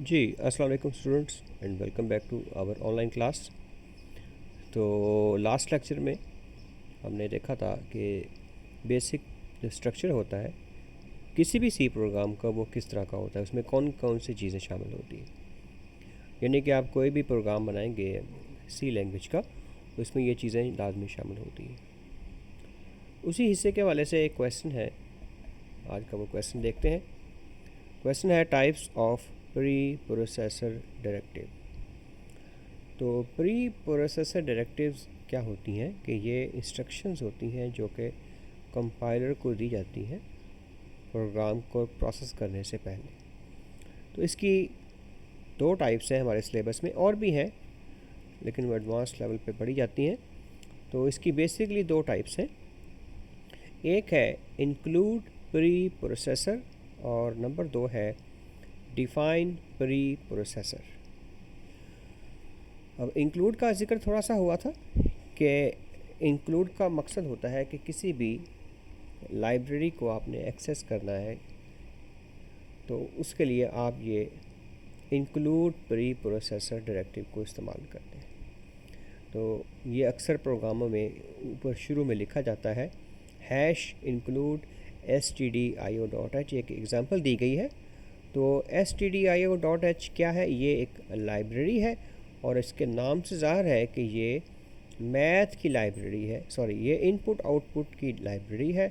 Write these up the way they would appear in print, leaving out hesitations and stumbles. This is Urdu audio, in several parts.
جی السلام علیکم students and welcome back to our online class. تو لاسٹ لیکچر میں ہم نے دیکھا تھا کہ بیسک جو اسٹرکچر ہوتا ہے کسی بھی سی پروگرام کا وہ کس طرح کا ہوتا ہے, اس میں کون کون سی چیزیں شامل ہوتی ہیں. یعنی کہ آپ کوئی بھی پروگرام بنائیں گے سی لینگویج کا تو اس میں یہ چیزیں لازمی شامل ہوتی ہیں. اسی حصے کے حوالے سے ایک کویسچن ہے, آج کا وہ کویسچن دیکھتے ہیں. کویسچن ہے types of preprocessor directive. تو پری پروسیسر ڈائریکٹیوز کیا ہوتی ہیں کہ یہ انسٹرکشنز ہوتی ہیں جو کہ کمپائلر کو دی جاتی ہیں پروگرام کو پروسیس کرنے سے پہلے. تو اس کی دو ٹائپس ہیں ہمارے سلیبس میں, اور بھی ہیں لیکن وہ ایڈوانس لیول پہ پڑھی جاتی ہیں. تو اس کی بیسکلی دو ٹائپس ہیں. ایک ہے انکلوڈ پری پروسیسر اور نمبر دو ہے ڈیفائن پری پروسیسر. اب انکلوڈ کا ذکر تھوڑا سا ہوا تھا کہ انکلوڈ کا مقصد ہوتا ہے کہ کسی بھی لائبریری کو آپ نے ایکسیس کرنا ہے تو اس کے لیے آپ یہ انکلوڈ پری پروسیسر ڈائریکٹیو کو استعمال کرتے ہیں. تو یہ اکثر پروگراموں میں اوپر شروع میں لکھا جاتا ہے ہیش انکلوڈ stdio.h. ایک ایگزامپل دی گئی ہے. تو stdio.h کیا ہے؟ یہ ایک لائبریری ہے اور اس کے نام سے ظاہر ہے کہ یہ میتھ کی لائبریری ہے, یہ ان پٹ آؤٹ پٹ کی لائبریری ہے.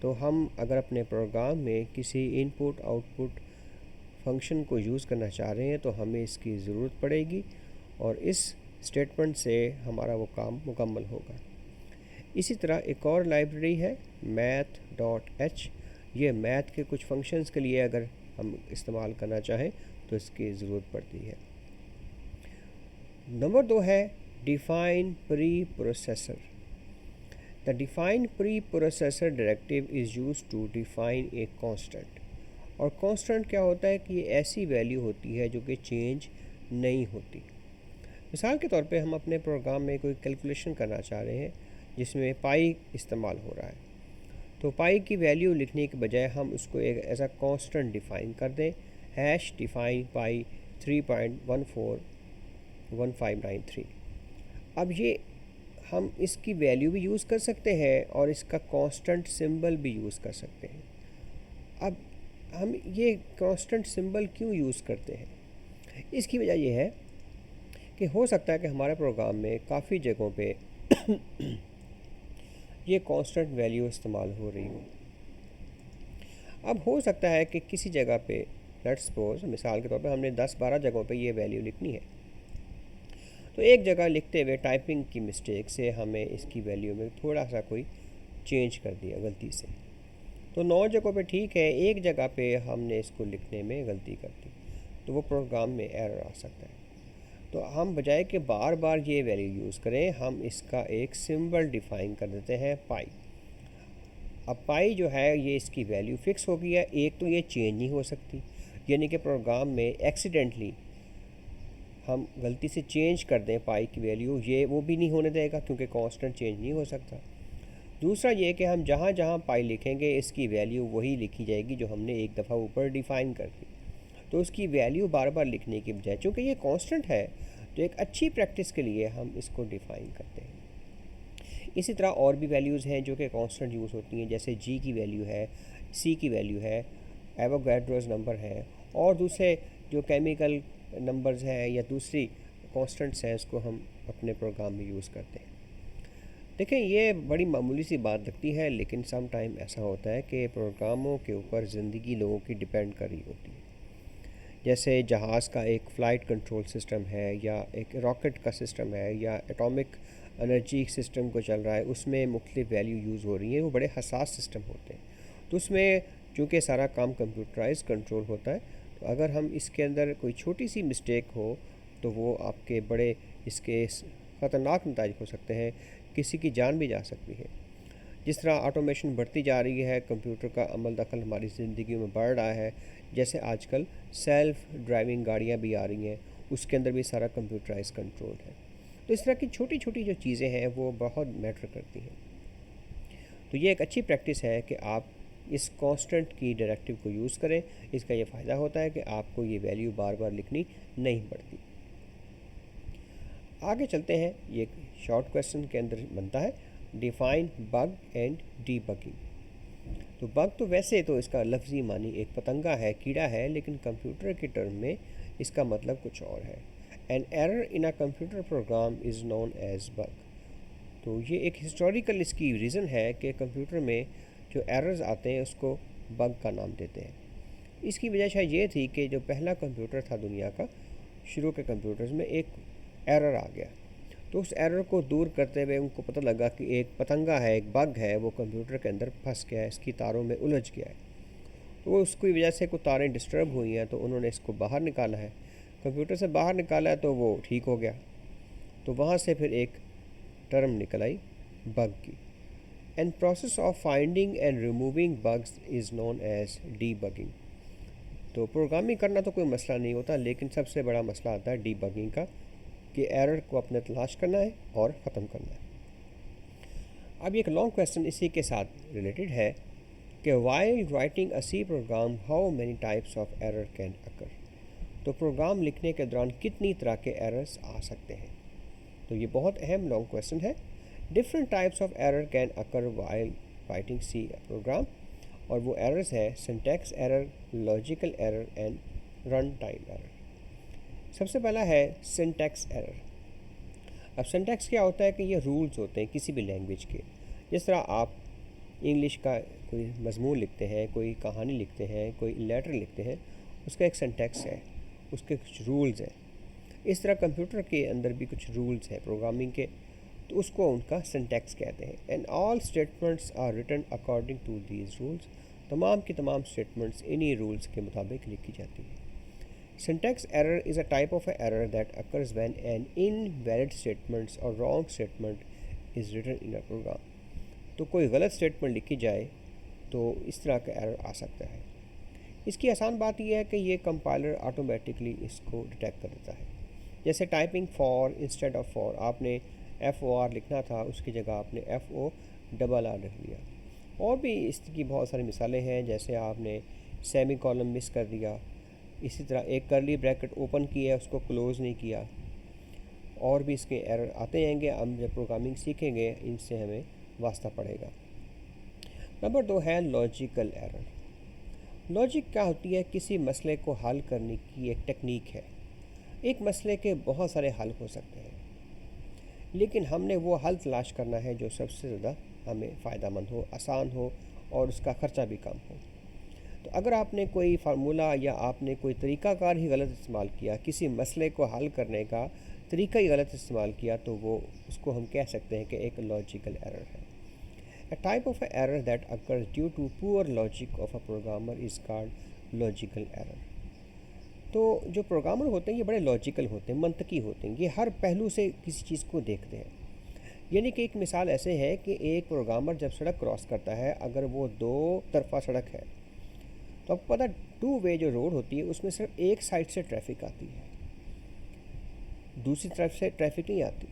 تو ہم اگر اپنے پروگرام میں کسی ان پٹ آؤٹ پٹ فنکشن کو یوز کرنا چاہ رہے ہیں تو ہمیں اس کی ضرورت پڑے گی اور اس اسٹیٹمنٹ سے ہمارا وہ کام مکمل ہوگا. اسی طرح ایک اور لائبریری ہے math.h. یہ میتھ کے کچھ فنکشنز کے لیے اگر ہم استعمال کرنا چاہیں تو اس کی ضرورت پڑتی ہے. نمبر دو ہے define preprocessor. The define preprocessor directive is used to define a constant. اور کانسٹنٹ کیا ہوتا ہے کہ یہ ایسی ویلیو ہوتی ہے جو کہ چینج نہیں ہوتی. مثال کے طور پہ ہم اپنے پروگرام میں کوئی کیلکولیشن کرنا چاہ رہے ہیں جس میں پائی استعمال ہو رہا ہے, تو پائی کی ویلیو لکھنے کے بجائے ہم اس کو ایک ایسا کانسٹنٹ ڈیفائن کر دیں ہیش ڈیفائن پائی 3.141593. اب یہ ہم اس کی ویلیو بھی یوز کر سکتے ہیں اور اس کا کانسٹنٹ سمبل بھی یوز کر سکتے ہیں. اب ہم یہ کانسٹنٹ سمبل کیوں یوز کرتے ہیں؟ اس کی وجہ یہ ہے کہ ہو سکتا ہے کہ ہمارے پروگرام میں کافی جگہوں پہ یہ کانسٹنٹ ویلیو استعمال ہو رہی ہو. اب ہو سکتا ہے کہ کسی جگہ پہ لیٹس سپوز مثال کے طور پہ ہم نے 10-12 جگہوں پہ یہ ویلیو لکھنی ہے, تو ایک جگہ لکھتے ہوئے ٹائپنگ کی مسٹیک سے ہمیں اس کی ویلیو میں تھوڑا سا کوئی چینج کر دیا غلطی سے. تو 9 جگہوں پہ ٹھیک ہے, ایک جگہ پہ ہم نے اس کو لکھنے میں غلطی کر دی تو وہ پروگرام میں ایرر آ سکتا ہے. تو ہم بجائے کہ بار بار یہ ویلیو یوز کریں, ہم اس کا ایک سمبل ڈیفائن کر دیتے ہیں پائی. اب پائی جو ہے یہ اس کی ویلیو فکس ہو گئی ہے. ایک تو یہ چینج نہیں ہو سکتی, یعنی کہ پروگرام میں ایکسیڈنٹلی ہم غلطی سے چینج کر دیں پائی کی ویلیو, یہ وہ بھی نہیں ہونے دے گا کیونکہ کانسٹنٹ چینج نہیں ہو سکتا. دوسرا یہ کہ ہم جہاں جہاں پائی لکھیں گے اس کی ویلیو وہی لکھی جائے گی جو ہم نے ایک دفعہ اوپر ڈیفائن کر دی. تو اس کی ویلیو بار بار لکھنے کی بجائے چونکہ یہ کانسٹنٹ ہے تو ایک اچھی پریکٹس کے لیے ہم اس کو ڈیفائن کرتے ہیں. اسی طرح اور بھی ویلیوز ہیں جو کہ کانسٹنٹ یوز ہوتی ہیں, جیسے جی کی ویلیو ہے, سی کی ویلیو ہے, ایووگیڈروز نمبر ہے, اور دوسرے جو کیمیکل نمبرز ہیں یا دوسری کانسٹنٹس ہیں اس کو ہم اپنے پروگرام میں یوز کرتے ہیں. دیکھیں یہ بڑی معمولی سی بات لگتی ہے لیکن سم ٹائم ایسا ہوتا ہے کہ پروگراموں کے اوپر زندگی لوگوں کی ڈیپینڈ کر رہی ہوتی ہے. جیسے جہاز کا ایک فلائٹ کنٹرول سسٹم ہے یا ایک راکٹ کا سسٹم ہے یا ایٹامک انرجی سسٹم کو چل رہا ہے, اس میں مختلف ویلیو یوز ہو رہی ہیں, وہ بڑے حساس سسٹم ہوتے ہیں. تو اس میں چونکہ سارا کام کمپیوٹرائز کنٹرول ہوتا ہے, تو اگر ہم اس کے اندر کوئی چھوٹی سی مسٹیک ہو تو وہ آپ کے بڑے اس کے خطرناک نتائج ہو سکتے ہیں, کسی کی جان بھی جا سکتی ہے. جس طرح آٹومیشن بڑھتی جا رہی ہے, کمپیوٹر کا عمل دخل ہماری زندگیوں میں بڑھ رہا ہے, جیسے آج کل سیلف ڈرائیونگ گاڑیاں بھی آ رہی ہیں, اس کے اندر بھی سارا کمپیوٹرائز کنٹرول ہے. تو اس طرح کی چھوٹی چھوٹی جو چیزیں ہیں وہ بہت میٹر کرتی ہیں. تو یہ ایک اچھی پریکٹس ہے کہ آپ اس کانسٹنٹ کی ڈائریکٹیو کو یوز کریں. اس کا یہ فائدہ ہوتا ہے کہ آپ کو یہ ویلیو بار بار لکھنی نہیں پڑتی. آگے چلتے ہیں. یہ شارٹ کویسچن کے اندر بنتا ہے define big and D bugging. تو بگ تو ویسے تو اس کا لفظی معنی ایک پتنگا ہے, کیڑا ہے, لیکن کمپیوٹر کے ٹرم میں اس کا مطلب کچھ اور ہے. An error in a computer program is known as bug. تو یہ ایک ہسٹوریکل اس کی ریزن ہے کہ کمپیوٹر میں جو ایررز آتے ہیں اس کو بگ کا نام دیتے ہیں. اس کی وجہ شاید یہ تھی کہ جو پہلا کمپیوٹر تھا دنیا کا, شروع کے کمپیوٹرز میں ایک ایرر آ گیا. تو اس ایرر کو دور کرتے ہوئے ان کو پتہ لگا کہ ایک پتنگا ہے, ایک بگ ہے, وہ کمپیوٹر کے اندر پھنس گیا ہے, اس کی تاروں میں الجھ گیا ہے. تو اس کی وجہ سے کوئی تاریں ڈسٹرب ہوئی ہیں, تو انہوں نے اس کو باہر نکالا ہے, کمپیوٹر سے باہر نکالا ہے, تو وہ ٹھیک ہو گیا. تو وہاں سے پھر ایک ٹرم نکل آئی بگ کی. And process of finding and removing bugs is known as debugging. تو پروگرامنگ کرنا تو کوئی مسئلہ نہیں ہوتا, لیکن سب سے بڑا مسئلہ آتا ہے ڈی بگنگ کا, کہ ایرر کو اپنے تلاش کرنا ہے اور ختم کرنا ہے. اب ایک لانگ کویسچن اسی کے ساتھ ریلیٹڈ ہے کہ while writing a C program how many types of error can occur. تو پروگرام لکھنے کے دوران کتنی طرح کے ایررز آ سکتے ہیں. تو یہ بہت اہم لانگ کویسچن ہے. Different types of error can occur while writing C program. اور وہ ایررز ہے syntax error, logical error and run time error. سب سے پہلا ہے سنٹیکس ایرر. اب سنٹیکس کیا ہوتا ہے کہ یہ رولز ہوتے ہیں کسی بھی لینگویج کے. جس طرح آپ انگلش کا کوئی مضمون لکھتے ہیں, کوئی کہانی لکھتے ہیں, کوئی لیٹر لکھتے ہیں, اس کا ایک سنٹیکس ہے, اس کے کچھ رولز ہیں. اس طرح کمپیوٹر کے اندر بھی کچھ رولز ہیں پروگرامنگ کے, تو اس کو ان کا سنٹیکس کہتے ہیں. And all statements are written according to these rules. تمام کی تمام اسٹیٹمنٹس انہی رولز کے مطابق لکھی جاتی ہیں. Syntax error is a type of error that occurs when an invalid statement or wrong statement is written in a program. تو کوئی غلط اسٹیٹمنٹ لکھی جائے تو اس طرح کا ایرر آ سکتا ہے. اس کی آسان بات یہ ہے کہ یہ کمپائلر آٹومیٹکلی اس کو ڈیٹیکٹ کر دیتا ہے. جیسے typing for instead of for, آپ نے ایف او آر لکھنا تھا, اس کی جگہ آپ نے ایف او ڈبل آر لکھ لیا. اور بھی اس کی بہت ساری مثالیں ہیں, جیسے آپ نے سیمی کالم مس کر دیا, اسی طرح ایک کرلی بریکٹ اوپن کی ہے, اس کو کلوز نہیں کیا. اور بھی اس کے ایرر آتے ہیں گے. ہم جب پروگرامنگ سیکھیں گے ان سے ہمیں واسطہ پڑے گا. نمبر 2 ہے لاجیکل ایرر. لاجک کیا ہوتی ہے؟ کسی مسئلے کو حل کرنے کی ایک ٹیکنیک ہے. ایک مسئلے کے بہت سارے حل ہو سکتے ہیں, لیکن ہم نے وہ حل تلاش کرنا ہے جو سب سے زیادہ ہمیں فائدہ مند ہو, آسان ہو, اور اس کا خرچہ بھی کم ہو. تو اگر آپ نے کوئی فارمولہ یا آپ نے کوئی طریقہ کار ہی غلط استعمال کیا, کسی مسئلے کو حل کرنے کا طریقہ ہی غلط استعمال کیا, تو وہ اس کو ہم کہہ سکتے ہیں کہ ایک لاجیکل ایرر ہے. A type of error that occurs due to poor logic of a programmer is called logical error. تو جو پروگرامر ہوتے ہیں یہ بڑے لاجیکل ہوتے ہیں, منطقی ہوتے ہیں, یہ ہر پہلو سے کسی چیز کو دیکھتے ہیں. یعنی کہ ایک مثال ایسے ہے کہ ایک پروگرامر جب سڑک کراس کرتا ہے, اگر وہ 2 طرفہ سڑک ہے, تو آپ کو پتہ 2 وے جو روڈ ہوتی ہے اس میں صرف ایک سائڈ سے ٹریفک آتی ہے, دوسری طرف سے ٹریفک نہیں آتی.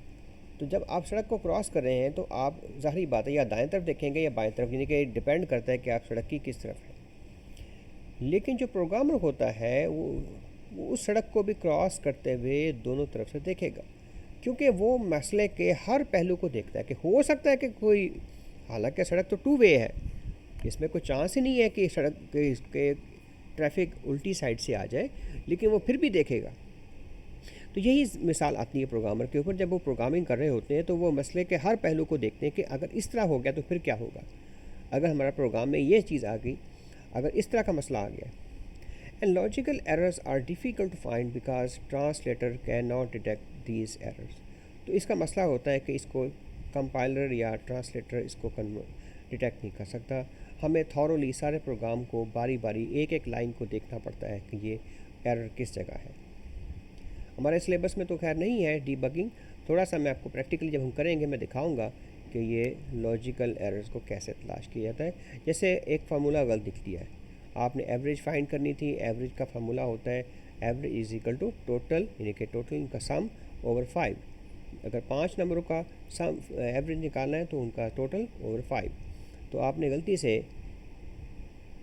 تو جب آپ سڑک کو کراس کر رہے ہیں تو آپ ظاہری بات ہے یا دائیں طرف دیکھیں گے یا بائیں طرف, یعنی کہ ڈپینڈ کرتا ہے کہ آپ سڑک کی کس طرف ہے. لیکن جو پروگرامر ہوتا ہے وہ اس سڑک کو بھی کراس کرتے ہوئے دونوں طرف سے دیکھے گا, کیونکہ وہ مسئلے کے ہر پہلو کو دیکھتا ہے. کہ ہو سکتا ہے کہ کوئی, حالانکہ سڑک تو 2 وے ہے, اس میں کوئی چانس ہی نہیں ہے کہ سڑک کے ٹریفک الٹی سائڈ سے آ جائے, لیکن وہ پھر بھی دیکھے گا. تو یہی مثال آتی ہے پروگرامر کے اوپر. جب وہ پروگرامنگ کر رہے ہوتے ہیں تو وہ مسئلے کے ہر پہلو کو دیکھتے ہیں کہ اگر اس طرح ہو گیا تو پھر کیا ہوگا, اگر ہمارا پروگرام میں یہ چیز آ گئی, اگر اس طرح کا مسئلہ آ گیا. And logical errors are difficult to find because translator can not detect these errors. تو اس کا مسئلہ ہوتا ہے کہ اس کو کمپائلر یا ٹرانسلیٹر اس کو ڈیٹیکٹ نہیں کر سکتا. ہمیں تھورولی سارے پروگرام کو باری باری ایک ایک لائن کو دیکھنا پڑتا ہے کہ یہ ایرر کس جگہ ہے. ہمارے سلیبس میں تو خیر نہیں ہے ڈی بگنگ, تھوڑا سا میں آپ کو پریکٹیکلی جب ہم کریں گے میں دکھاؤں گا کہ یہ لاجیکل ایررز کو کیسے تلاش کیا جاتا ہے. جیسے ایک فارمولہ غلط لکھ دیا ہے, آپ نے ایوریج فائنڈ کرنی تھی. ایوریج کا فارمولہ ہوتا ہے average is equal to total, یعنی کہ ٹوٹل کا سم اوور 5. اگر 5 نمبروں کا سم ایوریج نکالنا ہے تو ان کا ٹوٹل اوور 5. تو آپ نے غلطی سے